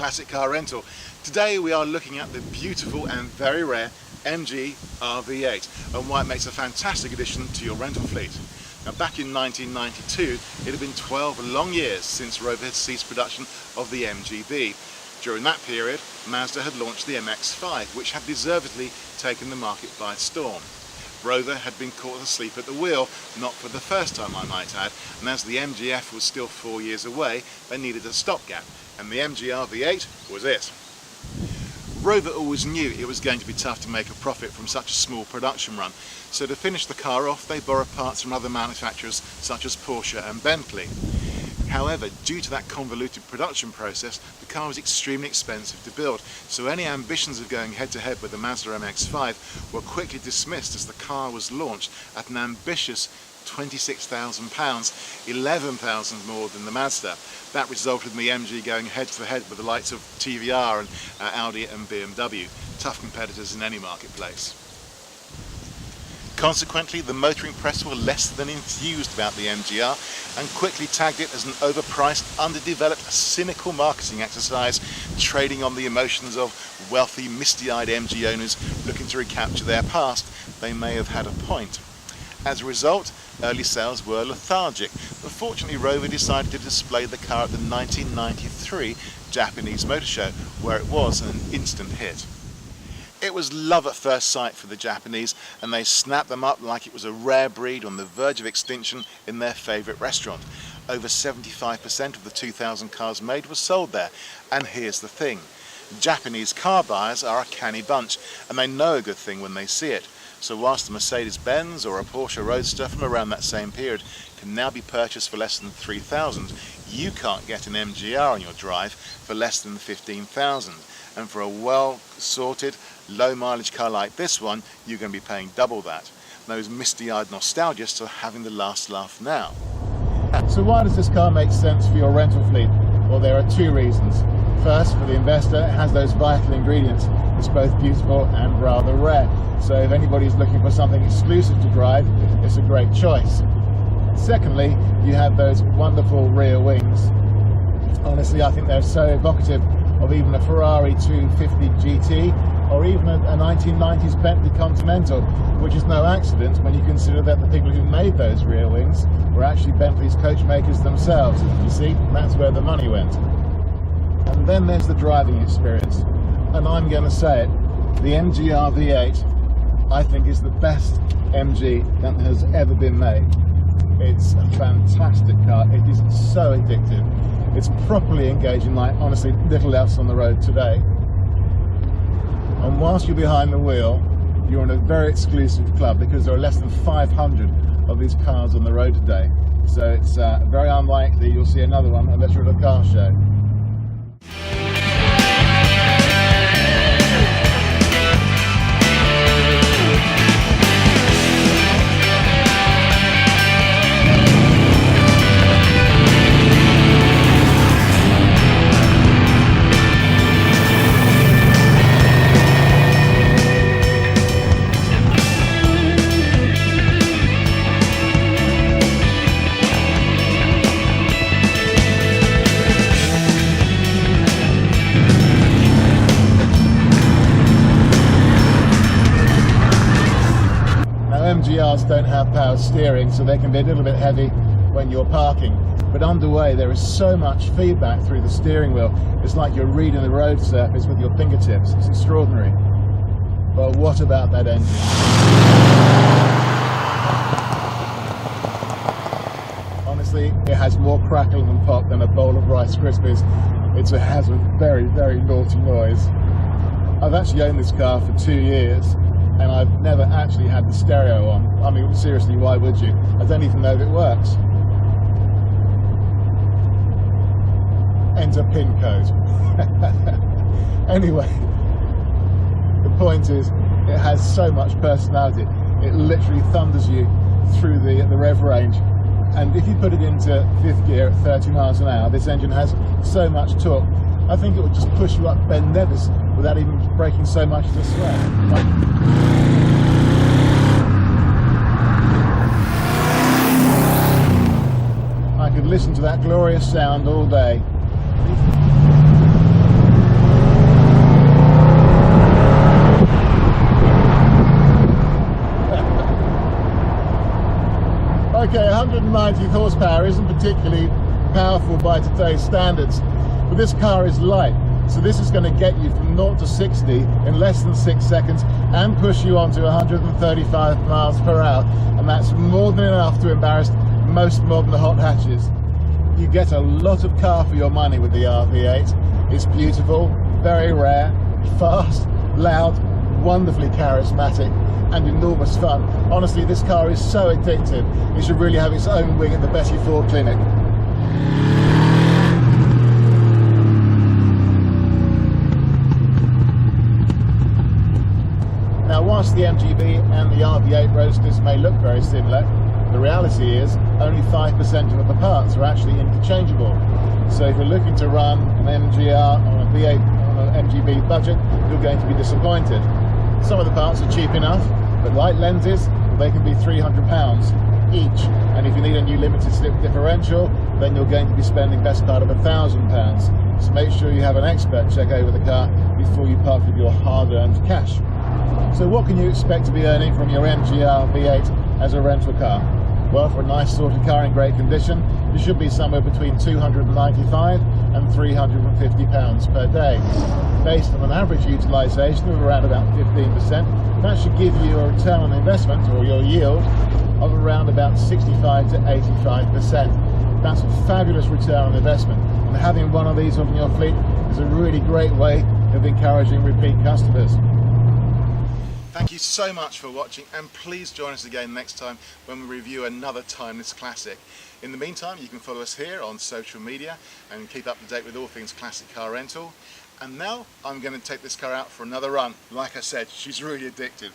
Classic Car Rental. Today we are looking at the beautiful and very rare MG RV8 and why it makes a fantastic addition to your rental fleet. Now, back in 1992 it had been 12 long years since Rover had ceased production of the MGB. During that period, Mazda had launched the MX-5, which had deservedly taken the market by storm. Rover had been caught asleep at the wheel, not for the first time I might add, and as the MGF was still 4 years away, they needed a stopgap, and the MGR V8 was it. Rover always knew it was going to be tough to make a profit from such a small production run, so to finish the car off they borrowed parts from other manufacturers such as Porsche and Bentley. However, due to that convoluted production process, the car was extremely expensive to build, so any ambitions of going head-to-head with the Mazda MX-5 were quickly dismissed as the car was launched at an ambitious £26,000, £11,000 more than the Mazda. That resulted in the MG going head-to-head with the likes of TVR and Audi and BMW, tough competitors in any marketplace. Consequently, the motoring press were less than enthused about the MGR and quickly tagged it as an overpriced, underdeveloped, cynical marketing exercise, trading on the emotions of wealthy, misty-eyed MG owners looking to recapture their past. They may have had a point. As a result, early sales were lethargic, but fortunately Rover decided to display the car at the 1993 Japanese Motor Show, where it was an instant hit. It was love at first sight for the Japanese, and they snapped them up like it was a rare breed on the verge of extinction in their favourite restaurant. Over 75% of the 2,000 cars made were sold there, and here's the thing. Japanese car buyers are a canny bunch, and they know a good thing when they see it. So whilst a Mercedes-Benz or a Porsche Roadster from around that same period can now be purchased for less than $3,000, you can't get an MGR on your drive for less than $15,000. And for a well-sorted, low-mileage car like this one, you're going to be paying double that. Those misty-eyed nostalgists are having the last laugh now. So why does this car make sense for your rental fleet? Well, there are two reasons. First, for the investor, it has those vital ingredients. It's both beautiful and rather rare. So if anybody's looking for something exclusive to drive, it's a great choice. Secondly, you have those wonderful rear wings. Honestly, I think they're so evocative of even a Ferrari 250 GT or even a 1990s Bentley Continental, which is no accident when you consider that the people who made those rear wings were actually Bentley's coach makers themselves. You see, that's where the money went. And then there's the driving experience, and I'm going to say it, the MGR V8 I think is the best MG that has ever been made. It's a fantastic car, it is so addictive. It's properly engaging like honestly little else on the road today. And whilst you're behind the wheel, you're in a very exclusive club because there are less than 500 of these cars on the road today. So it's very unlikely you'll see another one unless you're at a car show. MGRs don't have power steering, so they can be a little bit heavy when you're parking. But underway there is so much feedback through the steering wheel, it's like you're reading the road surface with your fingertips. It's extraordinary. But what about that engine? Honestly, it has more crackle and pop than a bowl of Rice Krispies. It has a very, very naughty noise. I've actually owned this car for 2 years, and I've never actually had the stereo on. I mean, seriously, why would you? I don't even know if it works. Enter PIN code. Anyway, the point is, it has so much personality. It literally thunders you through the rev range. And if you put it into 5th gear at 30 miles an hour, this engine has so much torque, I think it would just push you up Ben Nevis without even breaking so much as a sweat. I could listen to that glorious sound all day. Okay, 190 horsepower isn't particularly powerful by today's standards, but this car is light, so this is going to get you from 0 to 60 in less than 6 seconds and push you on to 135 miles per hour, and that's more than enough to embarrass most modern hot hatches. You get a lot of car for your money with the RV8. It's beautiful, very rare, fast, loud, wonderfully charismatic, and enormous fun. Honestly, this car is so addictive, it should really have its own wing at the Betty Ford Clinic. Now, whilst the MGB and the RV8 roadsters may look very similar, the reality is only 5% of the parts are actually interchangeable. So if you're looking to run an MGR on a V8 on an MGB budget, you're going to be disappointed. Some of the parts are cheap enough, but like lenses, they can be £300 each. And if you need a new limited slip differential, then you're going to be spending best part of £1,000. So make sure you have an expert check over the car before you part with your hard-earned cash. So what can you expect to be earning from your MGR V8 as a rental car? Well, for a nice sorted car in great condition, you should be somewhere between £295 and £350 per day. Based on an average utilisation of around about 15%, that should give you a return on investment, or your yield, of around about 65 to 85%. That's a fabulous return on investment, and having one of these on your fleet is a really great way of encouraging repeat customers. Thank you so much for watching, and please join us again next time when we review another timeless classic. In the meantime, you can follow us here on social media and keep up to date with all things classic car rental. And now I'm going to take this car out for another run. Like I said, she's really addictive.